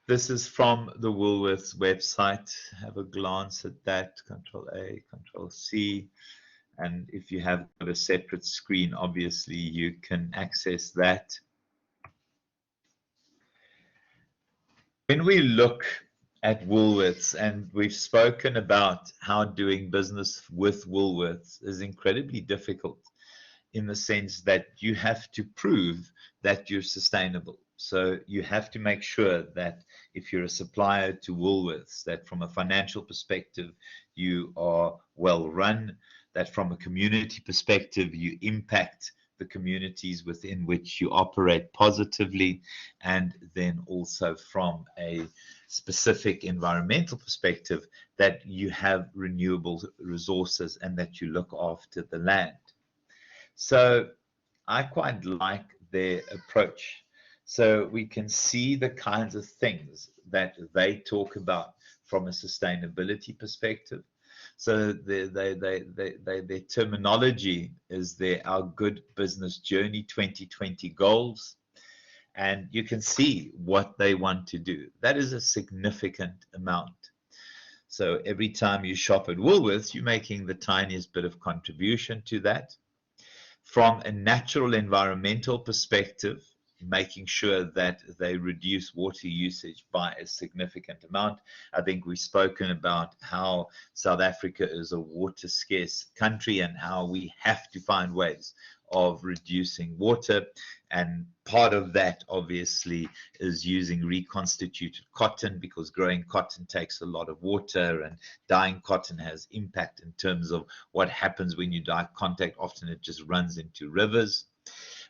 This is from the Woolworths website. Have a glance at that. Control A, Control C. And if you have got a separate screen, obviously you can access that. When we look at Woolworths, and we've spoken about how doing business with Woolworths is incredibly difficult in the sense that you have to prove that you're sustainable. So you have to make sure that if you're a supplier to Woolworths, that from a financial perspective, you are well run, that from a community perspective, you impact the communities within which you operate positively, and then also from a specific environmental perspective, that you have renewable resources and that you look after the land. So I quite like their approach. So we can see the kinds of things that they talk about from a sustainability perspective. So their terminology is our Good Business Journey 2020 goals. And you can see what they want to do. That is a significant amount. So every time you shop at Woolworths, you're making the tiniest bit of contribution to that. From a natural environmental perspective, making sure that they reduce water usage by a significant amount. I think we've spoken about how South Africa is a water scarce country and how we have to find ways of reducing water. And part of that obviously is using reconstituted cotton, because growing cotton takes a lot of water, and dyeing cotton has impact in terms of what happens when you dye contact. Often it just runs into rivers.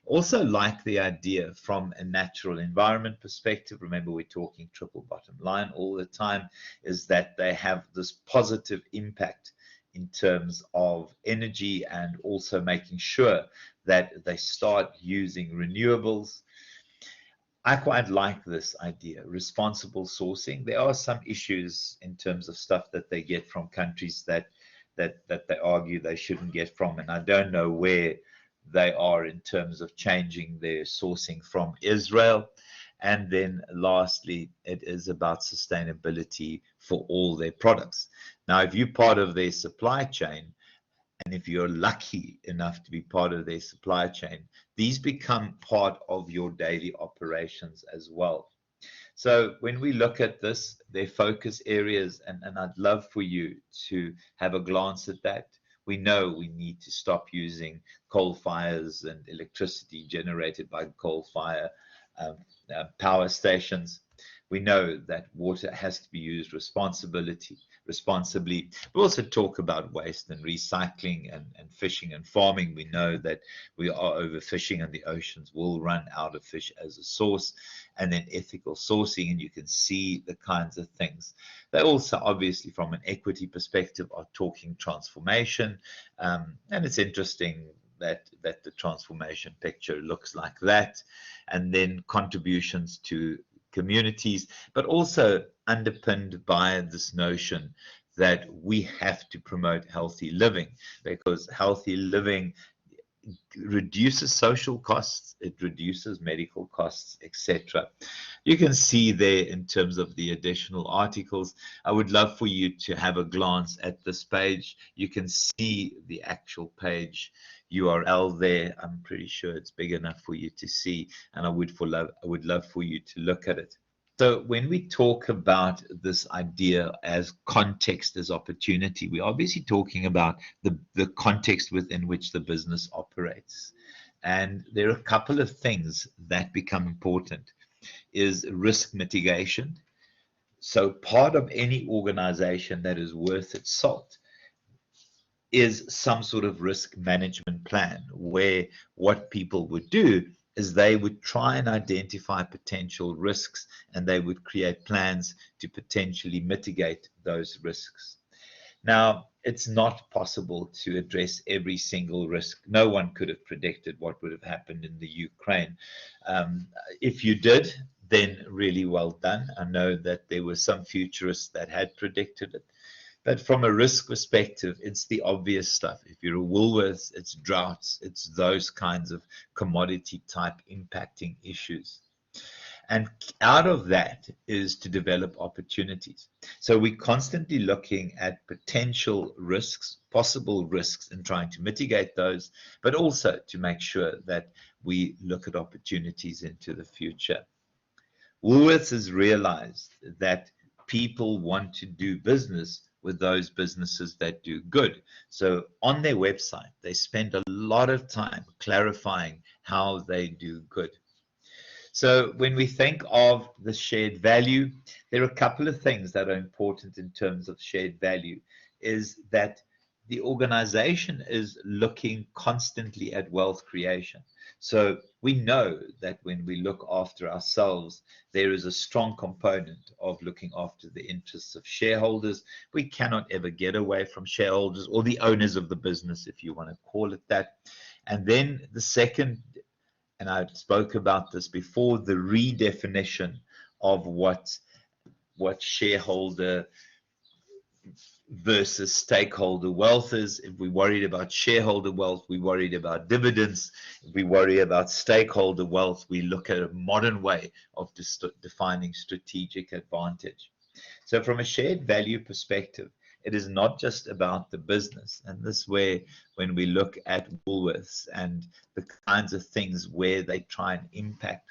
Also like the idea from a natural environment perspective, remember we're talking triple bottom line all the time, is that they have this positive impact in terms of energy, and also making sure that they start using renewables. I quite like this idea, responsible sourcing. There are some issues in terms of stuff that they get from countries that they argue they shouldn't get from, and I don't know where they are in terms of changing their sourcing from Israel. And then lastly, it is about sustainability for all their products. Now, if you're part of their supply chain, and if you're lucky enough to be part of their supply chain, these become part of your daily operations as well. So when we look at this, their focus areas, and I'd love for you to have a glance at that. We know we need to stop using coal fires and electricity generated by coal fire power stations. We know that water has to be used responsibly. We also talk about waste and recycling and fishing and farming. We know that we are overfishing and the oceans will run out of fish as a source. And then ethical sourcing, and you can see the kinds of things. They also, obviously, from an equity perspective, are talking transformation. And it's interesting that the transformation picture looks like that. And then contributions to communities, but also underpinned by this notion that we have to promote healthy living, because healthy living reduces social costs, it reduces medical costs, etc. You can see there in terms of the additional articles. I would love for you to have a glance at this page. You can see the actual page URL there. I'm pretty sure it's big enough for you to see, and I would love for you to look at it. So when we talk about this idea as context as opportunity, we're obviously talking about the context within which the business operates. And there are a couple of things that become important, is risk mitigation. So part of any organization that is worth its salt is some sort of risk management plan, where what people would do is they would try and identify potential risks, and they would create plans to potentially mitigate those risks. Now, it's not possible to address every single risk. No one could have predicted what would have happened in the Ukraine. If you did, then really well done. I know that there were some futurists that had predicted it. But from a risk perspective, it's the obvious stuff. If you're a Woolworths, it's droughts, it's those kinds of commodity type impacting issues. And out of that is to develop opportunities. So we're constantly looking at potential risks, possible risks, and trying to mitigate those, but also to make sure that we look at opportunities into the future. Woolworths has realized that people want to do business with those businesses that do good. So on their website, they spend a lot of time clarifying how they do good. So when we think of the shared value, there are a couple of things that are important in terms of shared value, is that the organization is looking constantly at wealth creation. So we know that when we look after ourselves, there is a strong component of looking after the interests of shareholders. We cannot ever get away from shareholders or the owners of the business, if you want to call it that. And then the second, and I spoke about this before, the redefinition of what shareholder versus stakeholder wealth is. If we worried about shareholder wealth, we worried about dividends. If we worry about stakeholder wealth, we look at a modern way of defining strategic advantage. So from a shared value perspective, it is not just about the business. And this is where, when we look at Woolworths and the kinds of things where they try and impact,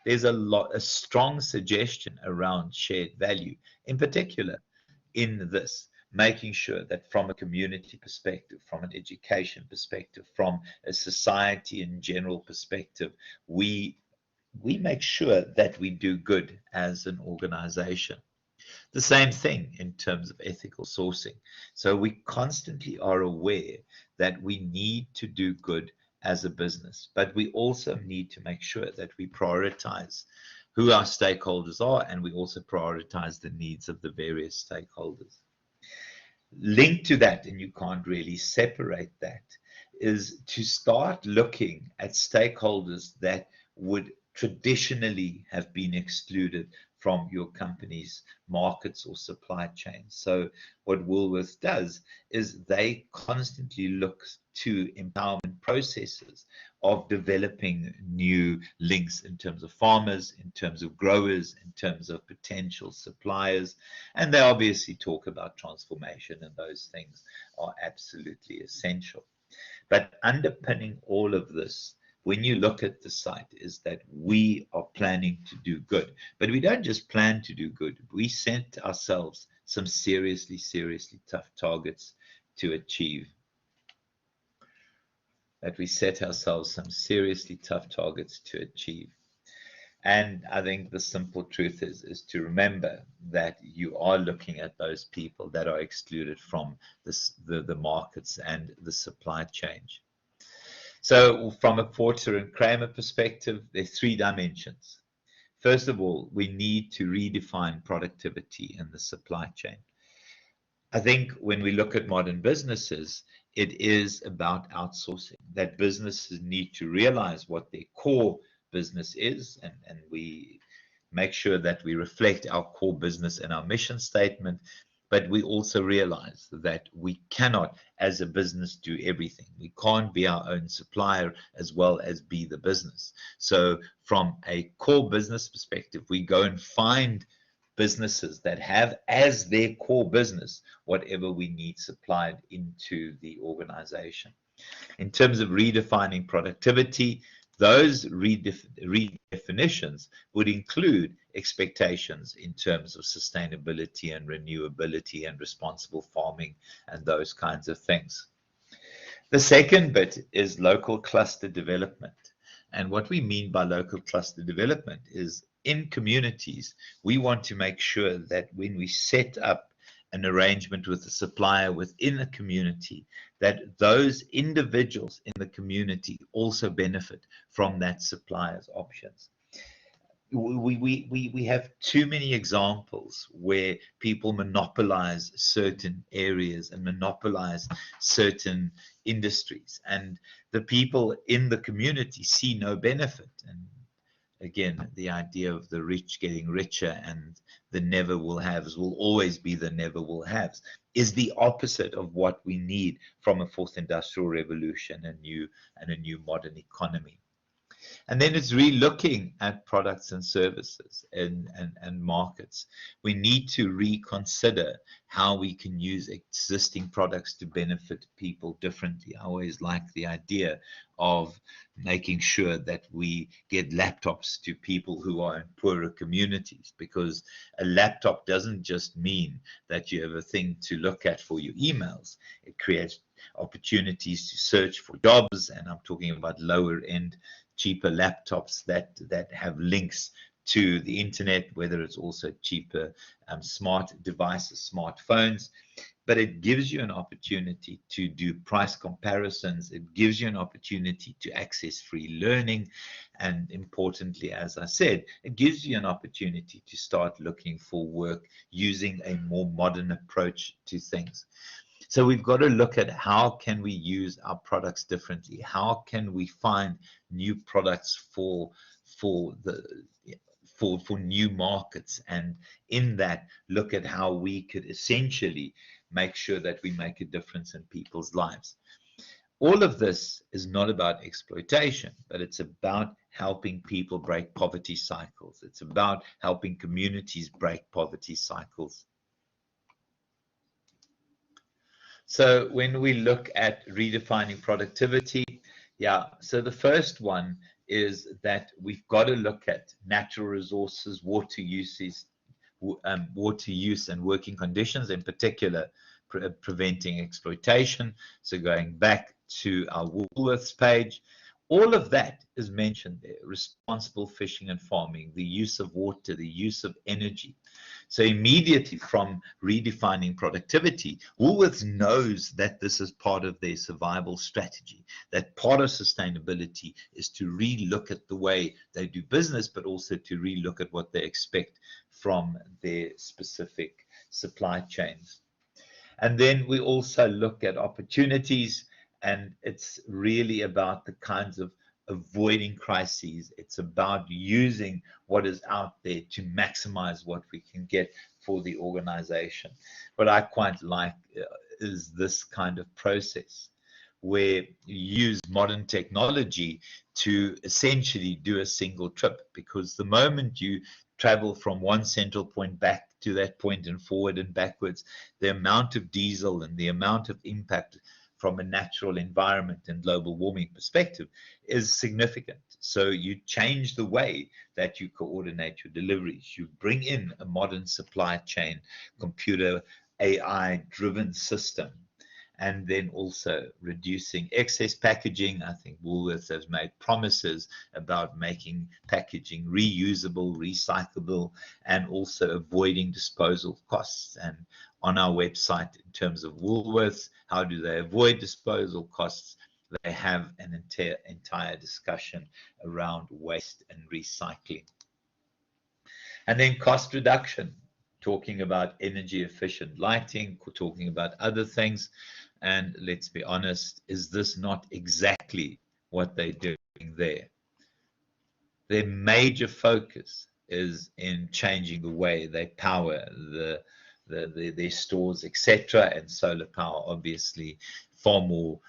there's a strong suggestion around shared value, in particular in this, making sure that from a community perspective, from an education perspective, from a society in general perspective, we make sure that we do good as an organization. The same thing in terms of ethical sourcing. So we constantly are aware that we need to do good as a business, but we also need to make sure that we prioritize who our stakeholders are, and we also prioritize the needs of the various stakeholders. Linked to that, and you can't really separate that, is to start looking at stakeholders that would traditionally have been excluded from your company's markets or supply chain. So what Woolworths does is they constantly look to empowerment processes of developing new links in terms of farmers, in terms of growers, in terms of potential suppliers. And they obviously talk about transformation, and those things are absolutely essential. But underpinning all of this, when you look at the site, is that we are planning to do good. But we don't just plan to do good. We set ourselves some seriously tough targets to achieve. That we set ourselves some seriously tough targets to achieve. And I think the simple truth is to remember that you are looking at those people that are excluded from the markets and the supply chain. So from a Porter and Kramer perspective, there are three dimensions. First of all, we need to redefine productivity in the supply chain. I think when we look at modern businesses, it is about outsourcing, that businesses need to realize what their core business is, and we make sure that we reflect our core business in our mission statement. But we also realize that we cannot, as a business, do everything. We can't be our own supplier as well as be the business. So from a core business perspective, we go and find businesses that have as their core business whatever we need supplied into the organization. In terms of redefining productivity, those redefinitions would include expectations in terms of sustainability and renewability and responsible farming and those kinds of things. The second bit is local cluster development. And what we mean by local cluster development is, in communities, we want to make sure that when we set up an arrangement with a supplier within a community, that those individuals in the community also benefit from that supplier's options. We have too many examples where people monopolize certain areas and monopolize certain industries, and the people in the community see no benefit. And again, the idea of the rich getting richer and the never will haves will always be the never will haves is the opposite of what we need from a fourth industrial revolution and a new modern economy. And then it's re-looking at products and services and markets. We need to reconsider how we can use existing products to benefit people differently. I always like the idea of making sure that we get laptops to people who are in poorer communities, because a laptop doesn't just mean that you have a thing to look at for your emails. It creates opportunities to search for jobs, and I'm talking about lower end, cheaper laptops that have links to the internet, whether it's also cheaper smart devices, smartphones. But it gives you an opportunity to do price comparisons. It gives you an opportunity to access free learning. And importantly, as I said, it gives you an opportunity to start looking for work using a more modern approach to things. So we've got to look at how can we use our products differently? How can we find new products for the for new markets, and in that look at how we could essentially make sure that we make a difference in people's lives. All of this is not about exploitation, but it's about helping people break poverty cycles. It's about helping communities break poverty cycles. So when we look at redefining productivity, yeah, so the first one is that we've got to look at natural resources, water uses, water use and working conditions, in particular, preventing exploitation. So going back to our Woolworths page, all of that is mentioned there: responsible fishing and farming, the use of water, the use of energy. So immediately from redefining productivity, Woolworths knows that this is part of their survival strategy, that part of sustainability is to re-look at the way they do business, but also to re-look at what they expect from their specific supply chains. And then we also look at opportunities, and it's really about the kinds of avoiding crises. It's about using what is out there to maximize what we can get for the organization. What I quite like is this kind of process where you use modern technology to essentially do a single trip, because the moment you travel from one central point back to that point and forward and backwards, the amount of diesel and the amount of impact from a natural environment and global warming perspective is significant. So you change the way that you coordinate your deliveries. You bring in a modern supply chain, computer, AI driven system, and then also reducing excess packaging. I think Woolworths has made promises about making packaging reusable, recyclable, and also avoiding disposal costs. And on our website, in terms of Woolworths, how do they avoid disposal costs? They have an entire discussion around waste and recycling. And then cost reduction, talking about energy efficient lighting, talking about other things. And let's be honest, is this not exactly what they're doing there? Their major focus is in changing the way they power their stores, etc. And solar power, obviously, far more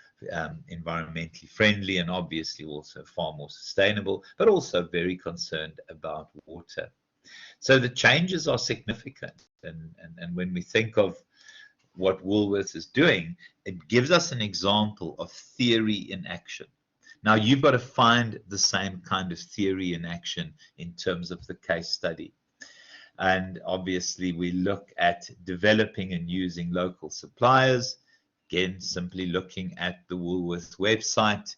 environmentally friendly, and obviously also far more sustainable, but also very concerned about water. So the changes are significant. And when we think of what Woolworths is doing, it gives us an example of theory in action. Now, you've got to find the same kind of theory in action in terms of the case study. And obviously, we look at developing and using local suppliers. Again, simply looking at the Woolworths website,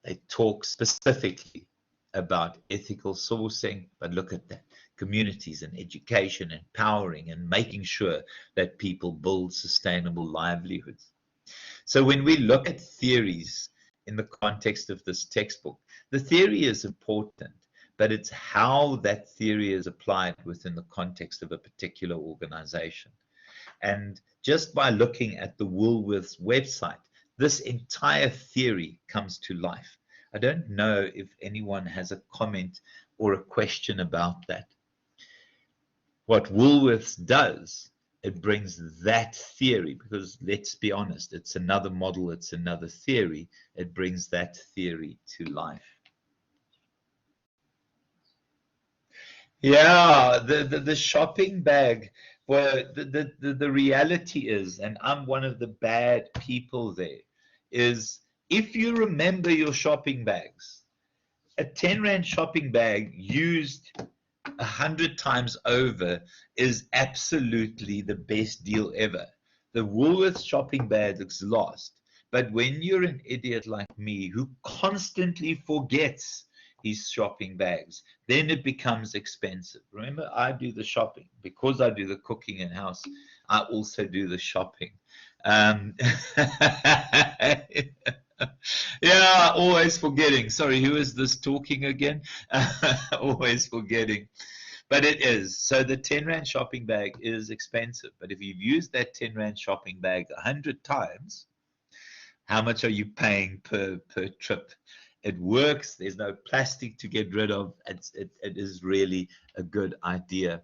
they talk specifically about ethical sourcing, but look at that. Communities and education, empowering and making sure that people build sustainable livelihoods. So when we look at theories in the context of this textbook, the theory is important, but it's how that theory is applied within the context of a particular organization. And just by looking at the Woolworths website, this entire theory comes to life. I don't know if anyone has a comment or a question about that. What Woolworths does, it brings that theory, because let's be honest, it's another model, it's another theory. It brings that theory to life. Yeah, the shopping bag. Well, the reality is, and I'm one of the bad people there, is if you remember your shopping bags, a 10 Rand shopping bag used 100 times over is absolutely the best deal ever. The Woolworths shopping bag looks lost. But when you're an idiot like me who constantly forgets his shopping bags, then it becomes expensive. Remember, I do the shopping. Because I do the cooking in house, I also do the shopping. Um, yeah, always forgetting. Sorry, who is this talking again? Always forgetting. But it is. So the 10 Rand shopping bag is expensive. But if you've used that 10 Rand shopping bag 100 times, how much are you paying per trip? It works. There's no plastic to get rid of. It is really a good idea.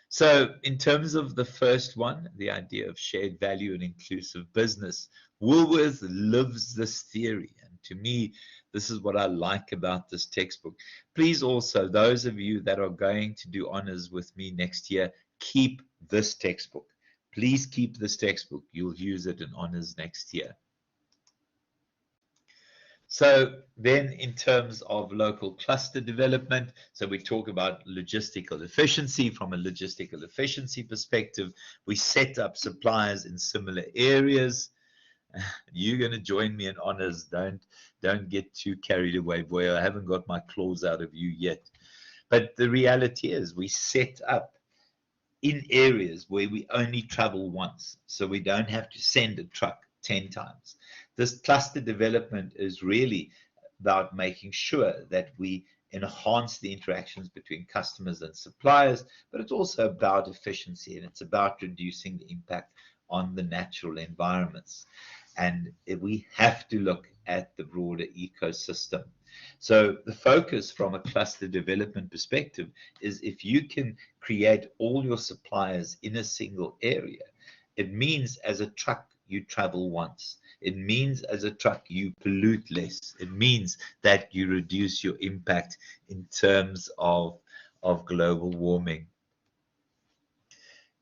So, in terms of the first one, the idea of shared value and inclusive business, Woolworth lives this theory. And to me, this is what I like about this textbook. Please also, those of you that are going to do honors with me next year, keep this textbook. Please keep this textbook. You'll use it in honors next year. So then in terms of local cluster development, so we talk about logistical efficiency. From a logistical efficiency perspective, we set up suppliers in similar areas. You're going to join me in honors. Don't get too carried away, boy. I haven't got my claws out of you yet. But the reality is we set up in areas where we only travel once, so we don't have to send a truck 10 times. This cluster development is really about making sure that we enhance the interactions between customers and suppliers, but it's also about efficiency and it's about reducing the impact on the natural environments. And we have to look at the broader ecosystem. So the focus from a cluster development perspective is if you can create all your suppliers in a single area, it means as a truck you travel once. It means as a truck you pollute less. It means that you reduce your impact in terms of global warming.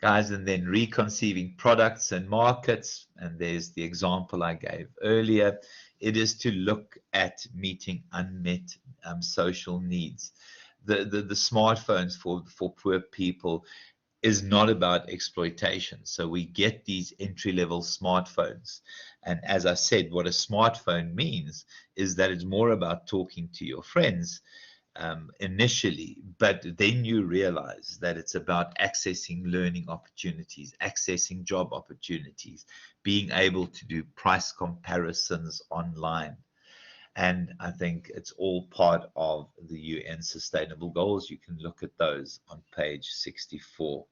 Guys, and then reconceiving products and markets, and there's the example I gave earlier. It is to look at meeting unmet social needs. The smartphones for poor people is not about exploitation. So we get these entry-level smartphones. And as I said, what a smartphone means is that it's more about talking to your friends initially, but then you realize that it's about accessing learning opportunities, accessing job opportunities, being able to do price comparisons online. And I think it's all part of the UN Sustainable Goals. You can look at those on page 64.